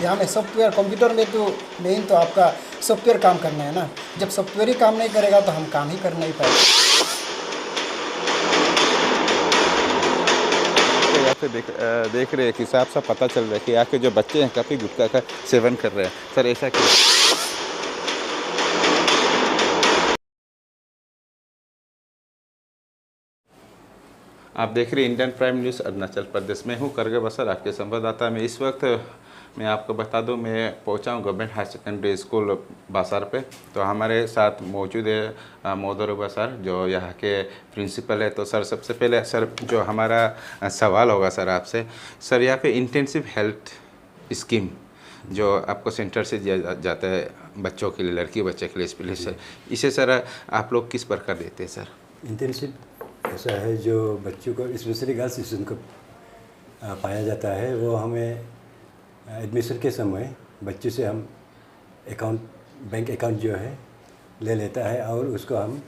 यहाँ में software computer में तो मेन तो आपका सॉफ्टवेयर काम करना है ना। जब सॉफ्टवेयर ही काम नहीं करेगा तो हम काम ही कर नहीं पाएंगे। तो यहाँ पे देख रहे हैं कि साफ साफ पता चल रहा है कि यहाँ के जो बच्चे हैं काफ़ी गुटखा का सेवन कर रहे हैं। सर ऐसा क्यों? आप देख रहे हैं Indian prime news. Arunachal Pradesh में हूँ करगे बसर आपके संवाददाता में। इस वक्त मैं आपको बता दूं, मैं पहुंचा हूँ गवर्नमेंट हाई सेकेंडरी स्कूल बासार पे। तो हमारे साथ मौजूद है मोदरू बसार जो यहाँ के प्रिंसिपल है। तो सर सबसे पहले सर जो हमारा सवाल होगा सर आपसे, सर यहाँ पे इंटेंसिव हेल्थ स्कीम जो आपको सेंटर से दिया जाता है बच्चों के लिए, लड़की बच्चे के लिए स्पेशली, सर इसे सर आप लोग किस प्रकार देते हैं सर? इंटेंसिव ऐसा है जो बच्चों को स्पेशली गर्ल्स स्टूडेंट को पाया जाता है। वो हमें एडमिशन के समय बच्चों से हम बैंक अकाउंट जो है ले लेता है और उसको हम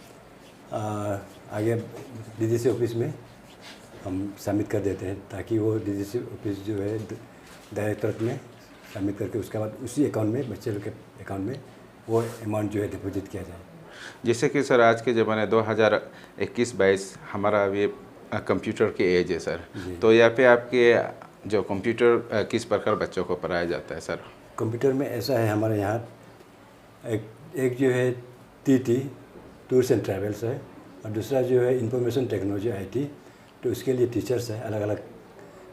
आगे डीडीसी ऑफिस में हम सबमिट कर देते हैं, ताकि वो डीडीसी ऑफिस जो है डायरेक्टरेट में सबमिट करके उसके बाद उसी अकाउंट में, बच्चे लोग के अकाउंट में वो अमाउंट जो है डिपॉजिट किया जाए। जैसे कि सर आज के ज़माने 2021-22 हमारा अभी कंप्यूटर की एज है सर। तो यहाँ पे आपके जो कंप्यूटर किस प्रकार बच्चों को पढ़ाया जाता है सर? कंप्यूटर में ऐसा है हमारे यहाँ एक जो है टीटी टूर्स एंड ट्रैवल्स है, और दूसरा जो है इंफॉर्मेशन टेक्नोलॉजी आईटी। तो उसके लिए टीचर्स हैं अलग अलग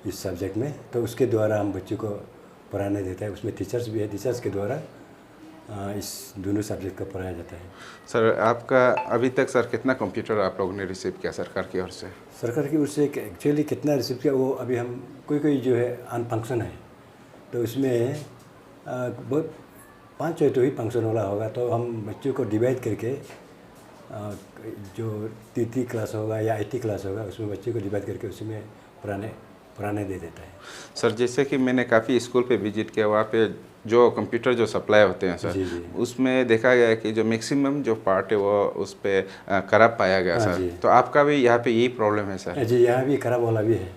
इस सब्जेक्ट में, तो उसके द्वारा हम बच्चों को पढ़ाने देते हैं। उसमें टीचर्स भी है, टीचर्स के द्वारा इस दोनों सब्जेक्ट का पढ़ाया जाता है। सर आपका अभी तक सर कितना कंप्यूटर आप लोगों ने रिसीव किया सरकार की ओर से? सरकार की ओर से एक्चुअली कितना रिसीव किया वो अभी हम कोई जो है अनफंक्शन है, तो उसमें बहुत 5-6 तो ही फंक्शन वाला होगा। तो हम बच्चों को डिवाइड करके जो टीटी क्लास होगा या आईटी क्लास होगा उसमें बच्चों को डिवाइड करके उसमें पुराने दे देता है। सर जैसे कि मैंने काफ़ी स्कूल पे विजिट किया, वहाँ पे जो कंप्यूटर जो सप्लाई होते हैं सर, जी। उसमें देखा गया कि जो मैक्सिमम जो पार्ट है वो उस पर खराब पाया गया सर। तो आपका भी यहाँ पे यही प्रॉब्लम है सर? जी, यहाँ भी खराब वाला भी है।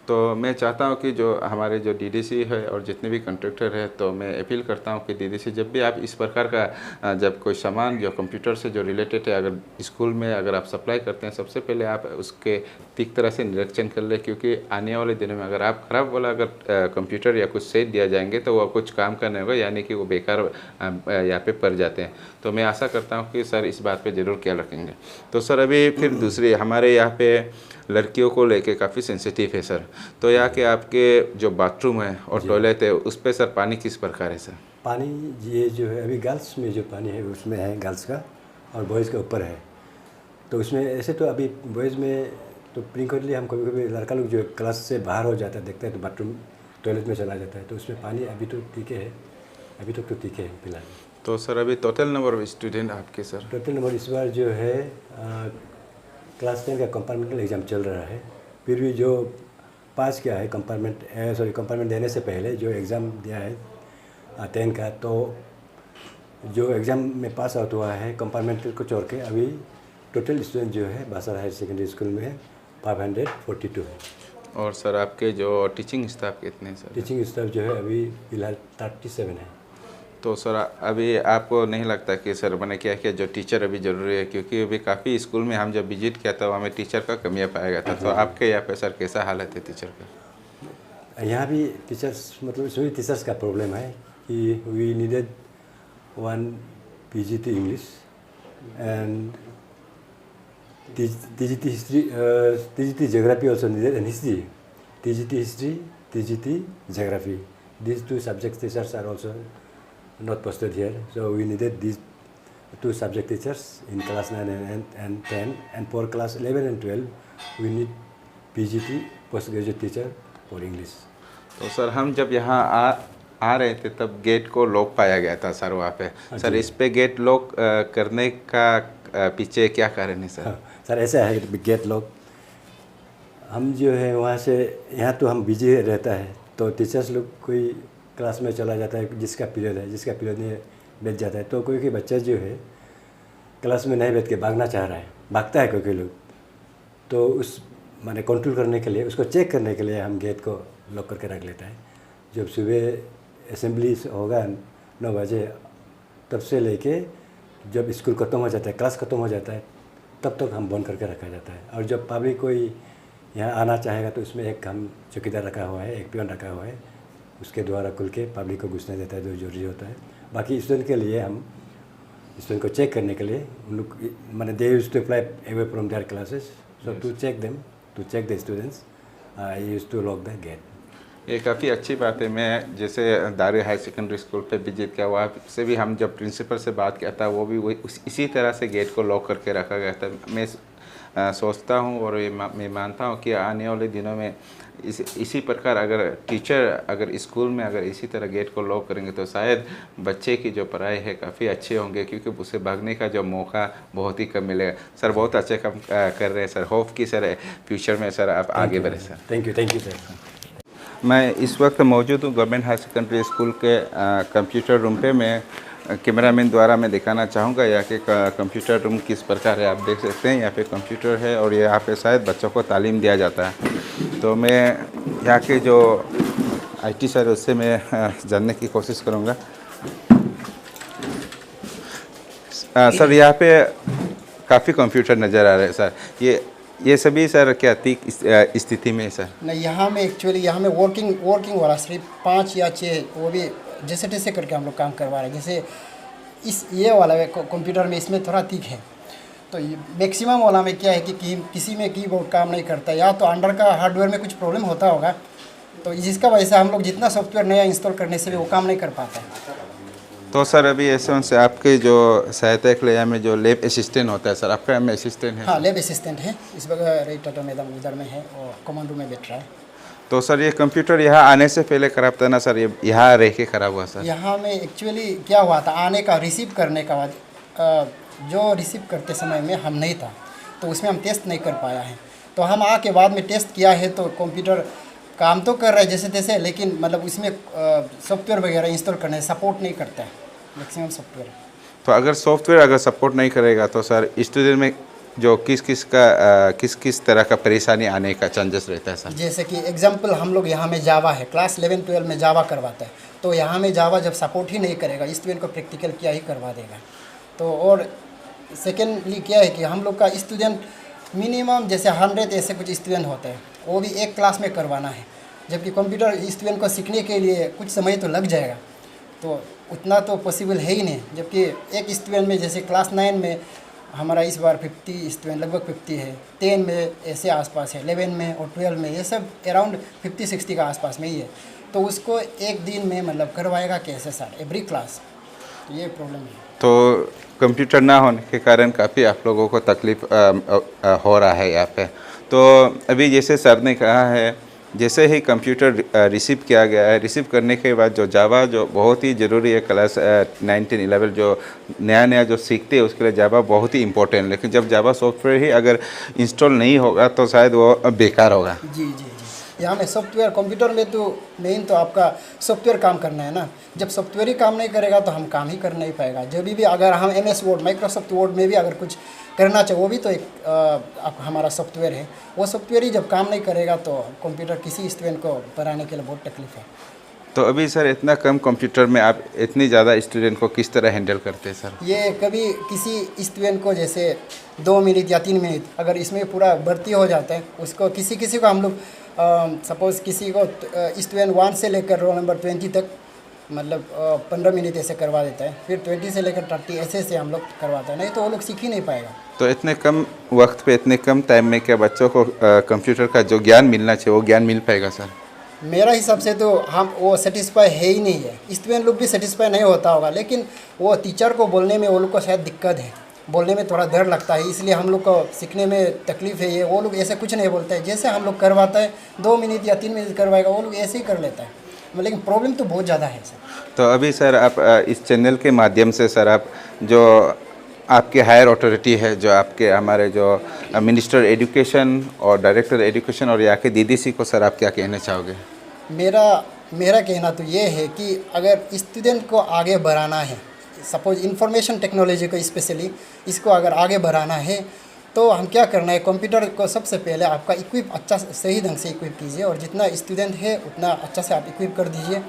तो मैं चाहता हूँ कि जो हमारे जो डीडीसी है और जितने भी कंट्रैक्टर है, तो मैं अपील करता हूँ कि डीडीसी जब भी आप इस प्रकार का जब कोई सामान जो कंप्यूटर से जो रिलेटेड है अगर स्कूल में अगर आप सप्लाई करते हैं, सबसे पहले आप उसके ठीक तरह से निरीक्षण कर लें, क्योंकि आने वाले दिनों में अगर आप खराब वाला अगर कंप्यूटर या कुछ सेट दिया जाएंगे तो वो कुछ काम करने होगा, यानी कि वो बेकार यहाँ पे पड़ जाते हैं। तो मैं आशा करता हूँ कि सर इस बात पे ज़रूर ख्याल रखेंगे। तो सर अभी फिर दूसरी हमारे यहाँ पे लड़कियों को लेके काफ़ी सेंसिटिव है सर। तो यहाँ के आपके जो बाथरूम है और टॉयलेट है उस पर सर पानी किस प्रकार है सर? पानी ये जो है अभी गर्ल्स में जो पानी है उसमें है गर्ल्स का, और बॉयज़ का ऊपर है। तो उसमें ऐसे तो अभी बॉयज़ में तो फ्रीक्वेंटली हम कभी कभी लड़का लोग जो क्लास से बाहर हो जाता है देखते हैं तो बाथरूम टॉयलेट में चला जाता है, तो उसमें पानी अभी तो ठीक है, अभी तक तो ठीक है फिलहाल। तो सर अभी टोटल नंबर ऑफ स्टूडेंट आपके सर? टोटल नंबर इस बार जो है क्लास 10 का कंपार्टमेंटल एग्ज़ाम चल रहा है, फिर भी जो पास किया है कंपार्टमेंट देने से पहले जो एग्ज़ाम दिया है 10 का, तो जो एग्ज़ाम में पास आउट हुआ है कंपार्टमेंट को छोड़ के अभी टोटल स्टूडेंट जो है बासार हायर सेकेंडरी स्कूल में 542 है। और सर आपके जो टीचिंग स्टाफ कितने सर? टीचिंग स्टाफ जो है अभी फिलहाल 37 है। तो सर अभी आपको नहीं लगता कि सर मैंने क्या किया जो टीचर अभी ज़रूरी है, क्योंकि अभी काफ़ी स्कूल में हम जब विजिट किया था हमें टीचर का कमियाँ पाया गया था। तो आपके यहाँ पे सर कैसा हालत है टीचर का? यहाँ भी टीचर्स मतलब सभी टीचर्स का प्रॉब्लम है कि we needed 1 PGT English and TGT history, TGT geography also needed, and history, TGT history, TGT geography. These 2 subject teachers are also not posted here, so we needed these 2 subject teachers in class 9 and 10, and for class 11 and 12 we need PGT postgraduate teacher for English. तो sir हम जब यहाँ आ रहे थे तब gate को lock पाया गया था सर वहाँ पे। सर इस पे गेट लॉक करने का पीछे क्या कारण है सर? सर ऐसा है गेट लॉक हम जो है वहाँ से यहाँ तो हम बिजी रहता है, तो टीचर्स लोग कोई क्लास में चला जाता है जिसका पीरियड नहीं बैठ जाता है, तो कोई बच्चा जो है क्लास में नहीं बैठ के भागना चाह रहा है, भागता है कोई लोग, तो उस माने कंट्रोल करने के लिए, उसको चेक करने के लिए हम गेट को लॉक करके रख लेता है। जब सुबह असेंबली होगा 9 बजे, तब से लेके जब स्कूल ख़त्म हो जाता है, क्लास ख़त्म हो जाता है, तब तक हम बंद करके रखा जाता है। और जब पब्लिक कोई यहाँ आना चाहेगा तो उसमें एक हम चौकीदार रखा हुआ है, एक पियोन रखा हुआ है, उसके द्वारा खुल के पब्लिक को घुसने देता है जो जरूरी होता है। बाकी स्टूडेंट के लिए हम स्टूडेंट को चेक करने के लिए उन लोग मैंने they used to fly away from their classes, so to check them, to check the students, I used to lock the gate. ये काफ़ी अच्छी बात है। मैं जैसे दारी हाई सेकेंडरी स्कूल पे विजिट किया, वहाँ से भी हम जब प्रिंसिपल से बात किया था, वो भी वही इसी तरह से गेट को लॉक करके रखा गया था। मैं सोचता हूँ और मैं मानता हूँ कि आने वाले दिनों में इसी प्रकार अगर टीचर अगर स्कूल में अगर इसी तरह गेट को लॉक करेंगे तो शायद बच्चे की जो पढ़ाई है काफ़ी अच्छे होंगे, क्योंकि उसे भागने का जो मौका बहुत ही कम मिलेगा। सर बहुत अच्छे काम कर रहे हैं सर। होप कि सर फ्यूचर में सर आप आगे बढ़े सर। Thank you sir. मैं इस वक्त मौजूद हूँ गवर्नमेंट हाई सेकेंडरी स्कूल के कंप्यूटर रूम पे। मैं कैमरामैन द्वारा मैं दिखाना चाहूँगा यहाँ के कंप्यूटर रूम किस प्रकार है। आप देख सकते हैं यहाँ पे कंप्यूटर है और यहाँ पे शायद बच्चों को तालीम दिया जाता है। तो मैं यहाँ के जो आईटी सर उससे मैं जानने की कोशिश करूँगा। सर यहाँ पे काफ़ी कंप्यूटर नज़र आ रहे हैं सर। ये सभी सर क्या ठीक स्थिति में है सर? नहीं, यहाँ में एक्चुअली यहाँ में वर्किंग वाला सिर्फ 5 या 6, वो भी जैसे तैसे करके हम लोग काम करवा रहे हैं। जैसे ये वाला कंप्यूटर में इसमें थोड़ा ठीक है, तो मैक्सिमम वाला में क्या है कि किसी में कीबोर्ड काम नहीं करता, या तो अंडर का हार्डवेयर में कुछ प्रॉब्लम होता होगा, तो जिसका वजह से हम लोग जितना सॉफ्टवेयर नया इंस्टॉल करने से भी वो काम नहीं कर पाता है। तो सर अभी ऐसे से आपके जो सहायता के लिए में जो लैब असिस्टेंट होता है सर, आपका में असिस्टेंट है? हाँ, लैब असिस्टेंट है इस वक्त रेटा मैडम इधर में है और कमांडो में बैठ रहा है। तो सर ये कंप्यूटर यहाँ आने से पहले खराब था ना सर? ये यहाँ रह के खराब हुआ सर? यहाँ में एक्चुअली क्या हुआ था, आने का रिसीव करने का बाद जो रिसीव करते समय में हम नहीं था, तो उसमें हम टेस्ट नहीं कर पाया है। तो हम आके बाद में टेस्ट किया है तो कंप्यूटर काम तो कर रहा है जैसे तैसे, लेकिन मतलब उसमें सॉफ्टवेयर वगैरह इंस्टॉल करने सपोर्ट नहीं करता है मैक्सिमम सॉफ्टवेयर। तो अगर सॉफ्टवेयर अगर सपोर्ट नहीं करेगा तो सर स्टूडेंट में जो किस तरह का परेशानी आने का चांसेस रहता है सर? जैसे कि एग्जांपल हम लोग यहाँ में जावा है, क्लास 11-12 में जावा करवाता है, तो यहाँ में जावा जब सपोर्ट ही नहीं करेगा, स्टूडेंट को प्रैक्टिकल क्या ही करवा देगा। तो और सेकेंडली क्या है कि हम लोग का स्टूडेंट मिनिमम जैसे 100 ऐसे कुछ स्टूडेंट होते हैं, वो भी एक क्लास में करवाना है, जबकि कंप्यूटर स्टूडेंट को सीखने के लिए कुछ समय तो लग जाएगा, तो उतना तो पॉसिबल है ही नहीं। जबकि एक स्टूडेंट में जैसे क्लास 9 में हमारा इस बार 50 स्टूडेंट लगभग 50 है, 10 में ऐसे आसपास है, 11 में और 12 में ये सब अराउंड 50-60 का आसपास में ही है, तो उसको एक दिन में मतलब करवाएगा कैसे सर एवरी क्लास? तो ये प्रॉब्लम है। तो कंप्यूटर ना होने के कारण काफ़ी आप लोगों को तकलीफ हो रहा है यहाँ पे। तो अभी जैसे सर ने कहा है, जैसे ही कंप्यूटर रिसीव किया गया है, रिसीव करने के बाद जो जावा जो बहुत ही ज़रूरी है, क्लास 9-10-11 जो नया जो सीखते हैं उसके लिए जावा बहुत ही इम्पोर्टेंट है। लेकिन जब जावा सॉफ्टवेयर ही अगर इंस्टॉल नहीं होगा तो शायद वो बेकार होगा। जी, यहाँ में सॉफ्टवेयर कंप्यूटर में तो मेन तो आपका सॉफ्टवेयर काम करना है ना। जब सॉफ्टवेयर ही काम नहीं करेगा तो हम काम ही कर नहीं पाएगा। जब भी अगर हम MS वर्ड, माइक्रोसॉफ्ट वर्ड में भी अगर कुछ करना चाहिए, वो भी तो एक हमारा सॉफ्टवेयर है, वो सॉफ्टवेयर ही जब काम नहीं करेगा तो कंप्यूटर किसी स्टूडेंट को पढ़ाने के लिए बहुत तकलीफ है। तो अभी सर इतना कम कंप्यूटर में आप इतनी ज़्यादा स्टूडेंट को किस तरह हैंडल करते हैं सर? ये कभी किसी स्टूडेंट को जैसे 2 मिनट या 3 मिनट अगर इसमें पूरा भर्ती हो जाता है, उसको किसी को हम लोग सपोज़ किसी को स्टूडेंट 1 से लेकर रोल नंबर 20 तक मतलब 15 मिनट ऐसे करवा देता है, फिर 20 से लेकर 30 ऐसे हम लोग करवाते हैं, नहीं तो वो लोग सीख ही नहीं पाएगा। तो इतने कम वक्त पे इतने कम टाइम में क्या बच्चों को कंप्यूटर का जो ज्ञान मिलना चाहिए वो ज्ञान मिल पाएगा सर? मेरा हिसाब से तो हम वो सेटिस्फाई है ही नहीं है। स्टूडेंट लोग भी सेटिस्फाई नहीं होता होगा, लेकिन वो टीचर को बोलने में वो लोग को शायद दिक्कत है, बोलने में थोड़ा डर लगता है, इसलिए हम लोग को सीखने में तकलीफ है। ये वो लोग ऐसे कुछ नहीं बोलते हैं, जैसे हम लोग करवाता है 2 मिनट या 3 मिनट करवाएगा, वो लोग ऐसे ही कर लेता है, लेकिन प्रॉब्लम तो बहुत ज़्यादा है सर। तो अभी सर आप इस चैनल के माध्यम से सर आप जो आपके हायर अथॉरिटी है, जो आपके हमारे जो मिनिस्टर एजुकेशन और डायरेक्टर एजुकेशन और यहाँ के DDC को सर आप क्या कहना चाहोगे? मेरा कहना तो ये है कि अगर स्टूडेंट को आगे बढ़ाना है, सपोज इंफॉर्मेशन टेक्नोलॉजी को स्पेशली इसको अगर आगे बढ़ाना है, तो हम क्या करना है, कंप्यूटर को सबसे पहले आपका इक्विप अच्छा सही ढंग से इक्विप कीजिए, और जितना स्टूडेंट है उतना अच्छा से आप इक्विप कर दीजिए।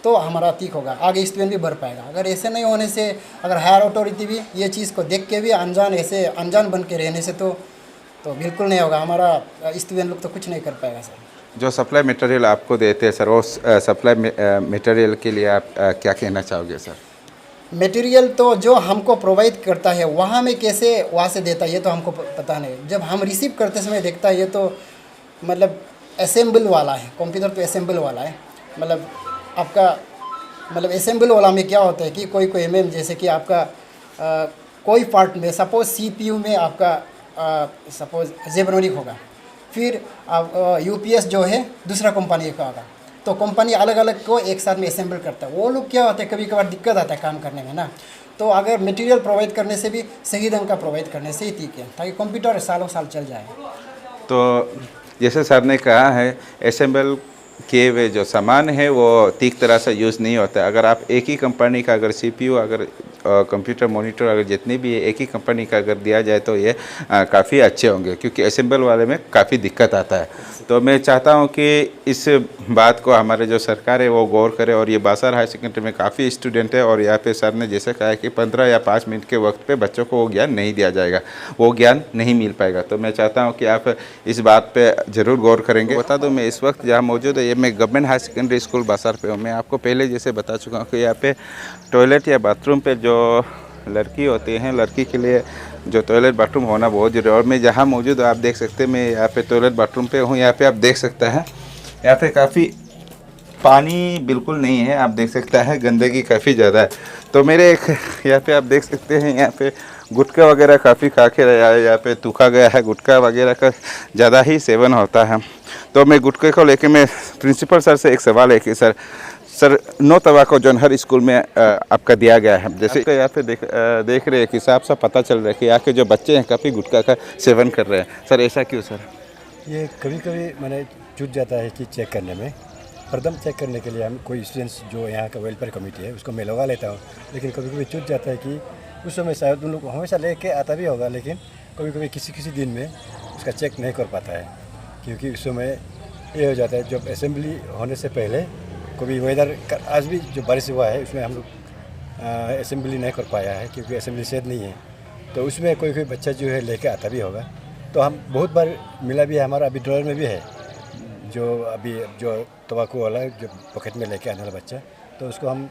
तो हमारा ठीक होगा, आगे स्टूडेंट भी बढ़ पाएगा। अगर ऐसे नहीं होने से, अगर हायर अथॉरिटी भी ये चीज़ को देख के भी अनजान बन के रहने से तो बिल्कुल नहीं होगा, हमारा स्टूडेंट लोग तो कुछ नहीं कर पाएगा सर। जो सप्लाई मटेरियल आपको देते हैं सर, वो सप्लाई मटेरियल के लिए आप क्या कहना चाहोगे सर? मटेरियल तो जो हमको प्रोवाइड करता है वहाँ में कैसे वहाँ से देता है ये तो हमको पता नहीं। जब हम रिसीव करते समय देखता है ये तो मतलब असेंबल वाला है, कंप्यूटर तो असेंबल वाला है। मतलब आपका मतलब असेंबल वाला में क्या होता है कि कोई जैसे कि आपका कोई पार्ट में सपोज CPU में आपका सपोज जेब्रोनिक होगा, फिर आप UPS जो है दूसरा कंपनी का होगा, तो कंपनी अलग अलग को एक साथ में असेंबल करता है। वो लोग क्या होता है कभी कभार दिक्कत आता है काम करने में ना, तो अगर मटेरियल प्रोवाइड करने से भी सही ढंग का प्रोवाइड करने से ही ठीक है, ताकि कंप्यूटर सालों साल चल जाए। तो जैसे सर ने कहा है, असेंबल किए हुए जो सामान है वो ठीक तरह से यूज़ नहीं होता है। अगर आप एक ही कंपनी का अगर CPU, अगर कंप्यूटर मॉनिटर अगर जितनी भी है एक ही कंपनी का अगर दिया जाए तो ये काफ़ी अच्छे होंगे, क्योंकि असेंबल वाले में काफ़ी दिक्कत आता है। तो मैं चाहता हूँ कि इस बात को हमारे जो सरकार है वो गौर करे। और ये बासार हाई सेकेंडरी में काफ़ी स्टूडेंट है, और यहाँ पे सर ने जैसे कहा है कि 15 या 5 मिनट के वक्त पे बच्चों को वो ज्ञान नहीं दिया जाएगा, वो ज्ञान नहीं मिल पाएगा। तो मैं चाहता हूँ कि आप इस बात पे ज़रूर गौर करेंगे। बता दूँ, मैं इस वक्त जहाँ मौजूद है ये मैं गवर्नमेंट हाई सेकेंडरी स्कूल बासार पे हूँ। मैं आपको पहले जैसे बता चुका हूँ कि यहाँ पे टॉयलेट या बाथरूम पे जो लड़की होती हैं, लड़की के लिए जो टॉयलेट बाथरूम होना बहुत जरूरी है। और मैं जहाँ मौजूद हूँ आप देख सकते हैं, मैं यहाँ पे टॉयलेट बाथरूम पे हूँ। यहाँ पे आप देख सकते हैं, यहाँ पे काफ़ी पानी बिल्कुल नहीं है, आप देख सकते हैं गंदगी काफ़ी ज़्यादा है। तो मेरे एक यहाँ पे आप देख सकते हैं, यहाँ पे गुटखा वगैरह काफ़ी खा के रहा है, यहाँ पे थूका गया है, गुटखा वगैरह का ज़्यादा ही सेवन होता है। तो मैं गुटखे को लेके मैं प्रिंसिपल सर से एक सवाल है कि सर नो तंबाकू जो हर स्कूल में आपका दिया गया है, जैसे यहाँ पे देख रहे हैं कि साफ साफ पता चल रहा है कि यहाँ के जो बच्चे हैं काफ़ी गुटखा का सेवन कर रहे हैं। सर ऐसा क्यों सर? ये कभी कभी मैंने छूट जाता है कि चेक करने में, प्रथम चेक करने के लिए हम कोई स्टूडेंट्स जो यहाँ का वेलफेयर कमेटी है उसको मैं लगा लेता हूँ, लेकिन कभी कभी छूट जाता है कि उस समय शायद उन लोग हमेशा लेके आता भी होगा, लेकिन कभी कभी किसी दिन में उसका चेक नहीं कर पाता है, क्योंकि उस समय ये हो जाता है जब असेंबली होने से पहले कभी वेदर आज भी जो बारिश हुआ है उसमें हम लोग असेंबली नहीं कर पाया है, क्योंकि असेंबली सेट नहीं है। तो उसमें कोई बच्चा जो है लेके आता भी होगा, तो हम बहुत बार मिला भी है, हमारा अभी ड्रॉयर में भी है जो तंबाकू वाला जो पॉकेट में लेके आने वाला बच्चा, तो उसको हम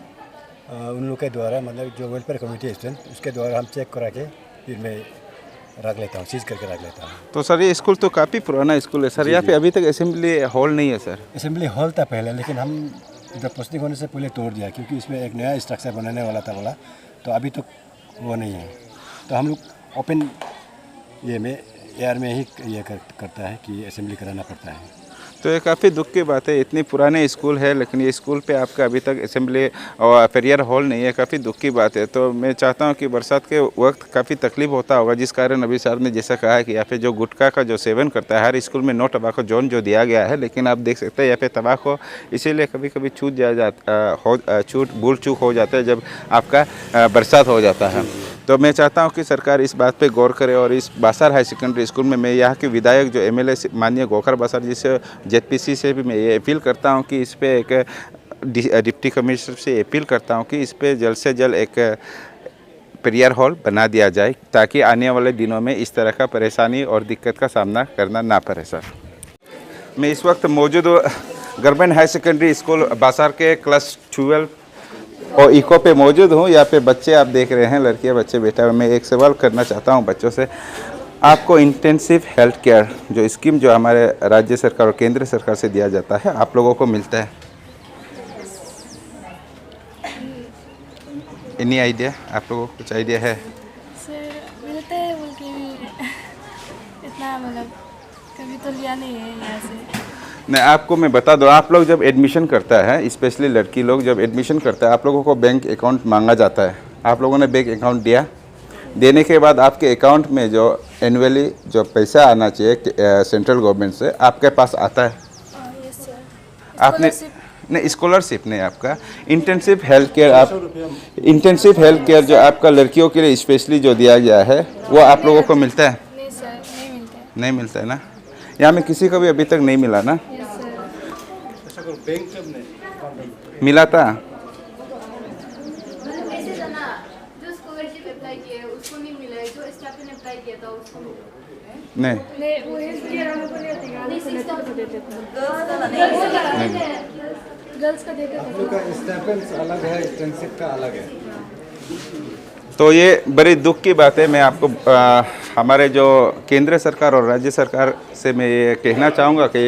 उन लोग के द्वारा मतलब जो वेलफेयर कमेटी है स्टूडेंट उसके द्वारा हम चेक करा के फिर मैं रख लेता हूँ, सीज करके रख लेता हूँ। तो सर ये स्कूल तो काफ़ी पुराना स्कूल है सर, यहाँ पे अभी तक असेंबली हॉल नहीं है सर? असेंबली हॉल था पहले, लेकिन हम जब पोस्टिंग होने से पहले तोड़ दिया, क्योंकि इसमें एक नया स्ट्रक्चर बनाने वाला था बोला, तो अभी तक वो नहीं है। तो हम लोग ओपन ये में एयर में ही ये करता है कि असेंबली कराना पड़ता है। तो ये काफ़ी दुख की बात है, इतनी पुराने स्कूल है लेकिन ये स्कूल पे आपका अभी तक असेंबली और प्रेयर हॉल नहीं है, काफ़ी दुख की बात है। तो मैं चाहता हूँ कि बरसात के वक्त काफ़ी तकलीफ होता होगा, जिस कारण अभी सर ने जैसा कहा है कि यहाँ पे जो गुटखा का जो सेवन करता है, हर स्कूल में नो टबाको जोन जो दिया गया है, लेकिन आप देख सकते हैं यहाँ पे तबाको इसीलिए कभी कभी भूल चूक हो जाता है जब आपका बरसात हो जाता है। तो मैं चाहता हूं कि सरकार इस बात पे गौर करे और इस बासार हाई सेकेंडरी स्कूल में मैं यहाँ के विधायक जो MLA माननीय गोखर बासार जी से ZPC से भी मैं ये अपील करता हूं कि इस पे एक डिप्टी कमिश्नर से अपील करता हूं कि इस पे जल्द से जल्द एक प्रेयर हॉल बना दिया जाए, ताकि आने वाले दिनों में इस तरह का परेशानी और दिक्कत का सामना करना ना पड़े। सर मैं इस वक्त मौजूद गवर्नमेंट हाई सेकेंडरी स्कूल बासार के क्लास 12 और इको पे मौजूद हूँ। यहाँ पे बच्चे आप देख रहे हैं, लड़कियाँ बच्चे बैठा हुए। मैं एक सवाल करना चाहता हूँ बच्चों से, आपको इंटेंसिव हेल्थ केयर जो स्कीम जो हमारे राज्य सरकार और केंद्र सरकार से दिया जाता है, आप लोगों को मिलता है? एनी आइडिया, आप लोगों को कुछ आइडिया है? सर मिलते हैं बोल के भी इतना मतलब कभी तो लिया नहीं है यहाँ से। नहीं, आपको मैं बता दूं, आप लोग जब एडमिशन करता है, स्पेशली लड़की लोग जब एडमिशन करता है, आप लोगों को बैंक अकाउंट मांगा जाता है। आप लोगों ने बैंक अकाउंट दिया, देने के बाद आपके अकाउंट में जो एनुअली जो पैसा आना चाहिए सेंट्रल गवर्नमेंट से आपके पास आता है? Yes sir. आपने नहीं, स्कॉलरशिप नहीं, आपका इंटेंसिव हेल्थ केयर, आप इंटेंसिव हेल्थ केयर जो आपका लड़कियों के लिए स्पेशली जो दिया गया है वो आप लोगों को मिलता है? नहीं सर, नहीं मिलता है। नहीं मिलता है ना, यहाँ में किसी को भी अभी तक नहीं मिला ना? Yes sir. मिला था? ऐसे था ना, जो स्कॉलरशिप अप्लाई किए है उसको नहीं मिला है, जो स्टाइपेंड अप्लाई किया था उसको मिला। नहीं नहीं वो हेल्थ केयर वालों को नहीं देगा, लड़कियों को देते थे। गर्ल्स का देते थे। का स्टाइपेंड अलग है, इंटर्नशिप का अलग है। तो ये बड़ी दुख की बात है। मैं आपको हमारे जो केंद्र सरकार और राज्य सरकार से मैं ये कहना चाहूँगा कि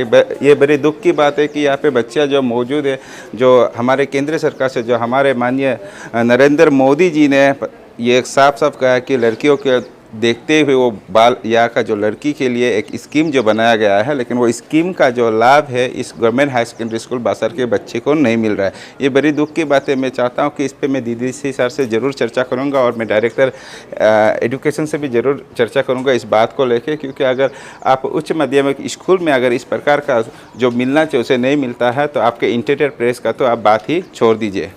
ये बड़ी दुख की बात है कि यहाँ पे बच्चियाँ जो मौजूद है, जो हमारे केंद्र सरकार से, जो हमारे माननीय नरेंद्र मोदी जी ने ये साफ साफ कहा कि लड़कियों के देखते हुए वो बाल यहाँ का जो लड़की के लिए एक स्कीम जो बनाया गया है, लेकिन वो स्कीम का जो लाभ है इस गवर्नमेंट हाई सेकेंडरी स्कूल बासर के बच्चे को नहीं मिल रहा है। ये बड़ी दुख की बात है। मैं चाहता हूँ कि इस पे मैं DDC सर से ज़रूर चर्चा करूँगा और मैं डायरेक्टर एजुकेशन से भी ज़रूर चर्चा करूँगा इस बात को लेके, क्योंकि अगर आप उच्च माध्यमिक स्कूल में अगर इस प्रकार का जो मिलना चाहिए उसे नहीं मिलता है तो आपके इंटीरियर प्रेस का तो आप बात ही छोड़ दीजिए।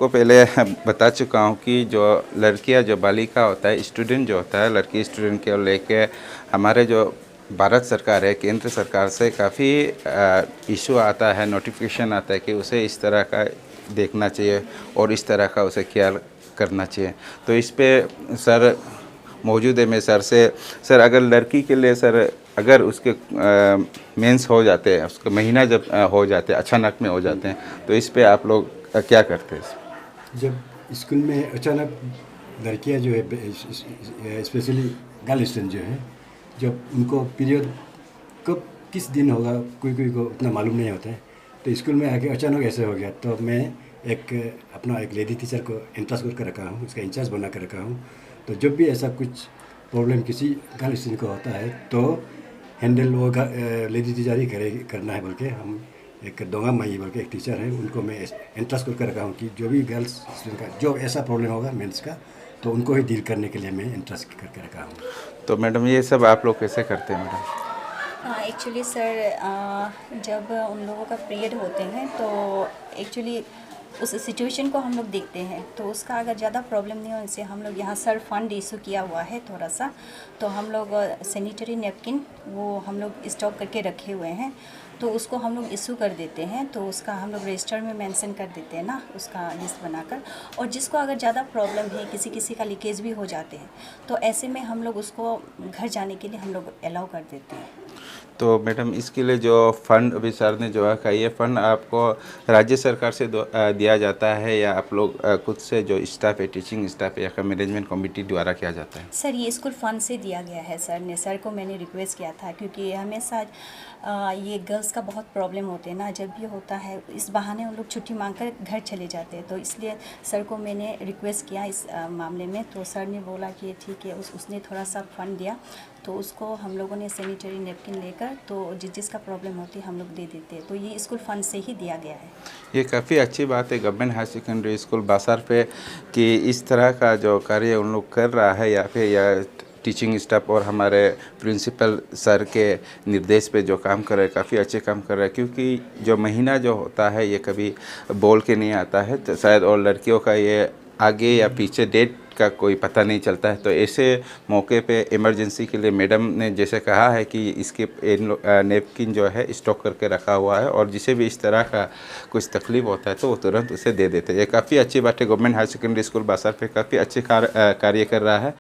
को पहले बता चुका हूँ कि जो लड़कियाँ, जो बालिका होता है, स्टूडेंट जो होता है, लड़की स्टूडेंट के लेके हमारे जो भारत सरकार है, केंद्र सरकार से काफ़ी इशू आता है, नोटिफिकेशन आता है कि उसे इस तरह का देखना चाहिए और इस तरह का उसे ख्याल करना चाहिए। तो इस पे सर मौजूद है। मैं सर से, सर अगर लड़की के लिए सर अगर उसके मेंस हो जाते हैं, उसके महीना जब हो जाते हैं, अचानक में हो जाते हैं, तो इस पे आप लोग क्या करते हैं? जब स्कूल में अचानक लड़कियां जो है, स्पेशली गर्ल स्टूडेंट जो है, जब उनको पीरियड कब किस दिन होगा कोई को उतना मालूम नहीं होता है, तो स्कूल में आके अचानक ऐसे हो गया। तो मैं एक लेडी टीचर को इंट्रेस्ट करके रखा हूँ, उसका इंचार्ज बना कर रखा हूँ। तो जब भी ऐसा कुछ प्रॉब्लम किसी गर्ल स्टूडेंट को होता है तो हैंडल वो लेडी टीचर ही करना है, बल्कि हम एक दोंगा माई बोल के एक टीचर है, उनको मैं इंट्रेस्ट करके रखा हूँ कि जो भी गर्ल्स स्टूडेंट का जो ऐसा प्रॉब्लम होगा मेंस का, तो उनको ही डील करने के लिए मैं इंट्रेस्ट करके रखा हूँ। तो मैडम ये सब आप लोग कैसे करते हैं मैडम? एक्चुअली सर जब उन लोगों का पीरियड होते हैं तो एक्चुअली उस सिचुएशन को हम लोग देखते हैं, तो उसका अगर ज़्यादा प्रॉब्लम नहीं हो, इनसे हम लोग यहाँ सर फंड इशू किया हुआ है थोड़ा सा, तो हम लोग सैनिटरी नैपकिन वो हम लोग स्टॉक करके रखे हुए हैं, तो उसको हम लोग इशू कर देते हैं। तो उसका हम लोग रजिस्टर में मेंशन कर देते हैं ना, उसका लिस्ट बनाकर। और जिसको अगर ज़्यादा प्रॉब्लम है, किसी का लीकेज भी हो जाते हैं, तो ऐसे में हम लोग उसको घर जाने के लिए हम लोग अलाउ कर देते हैं। तो मैडम इसके लिए जो फ़ंड अभी सर ने जो है, ये फ़ंड आपको राज्य सरकार से दिया जाता है या आप लोग खुद से जो स्टाफ है, टीचिंग स्टाफ या मैनेजमेंट कमेटी द्वारा किया जाता है? सर ये स्कूल फ़ंड से दिया गया है। सर को मैंने रिक्वेस्ट किया था, क्योंकि हमेशा ये गर्ल्स का बहुत प्रॉब्लम होते हैं ना, जब भी होता है इस बहाने उन लोग छुट्टी मांगकर घर चले जाते हैं, तो इसलिए सर को मैंने रिक्वेस्ट किया इस मामले में। तो सर ने बोला कि ठीक है, उसने थोड़ा सा फंड दिया, तो उसको हम लोगों ने सैनिटरी नैपकिन लेकर तो जिसका प्रॉब्लम होती है हम लोग दे देते हैं। तो ये स्कूल फंड से ही दिया गया है। ये काफ़ी अच्छी बात है गवर्नमेंट हाई सेकेंडरी स्कूल बासर पे कि इस तरह का जो कार्य उन लोग कर रहा है, या फिर या टीचिंग स्टाफ और हमारे प्रिंसिपल सर के निर्देश पे जो काम कर रहे हैं, काफ़ी अच्छे काम कर रहे हैं। क्योंकि जो महीना जो होता है ये कभी बोल के नहीं आता है, तो शायद और लड़कियों का ये आगे या पीछे डेट का कोई पता नहीं चलता है। तो ऐसे मौके पे इमरजेंसी के लिए मैडम ने जैसे कहा है कि इसके नेपकिन जो है स्टॉक करके रखा हुआ है, और जिसे भी इस तरह का कुछ तकलीफ होता है तो वो तुरंत उसे दे देते हैं। ये काफ़ी अच्छी बात है। गवर्नमेंट हाई सेकेंडरी स्कूल बासर पे काफ़ी अच्छे कार्य कर रहा है।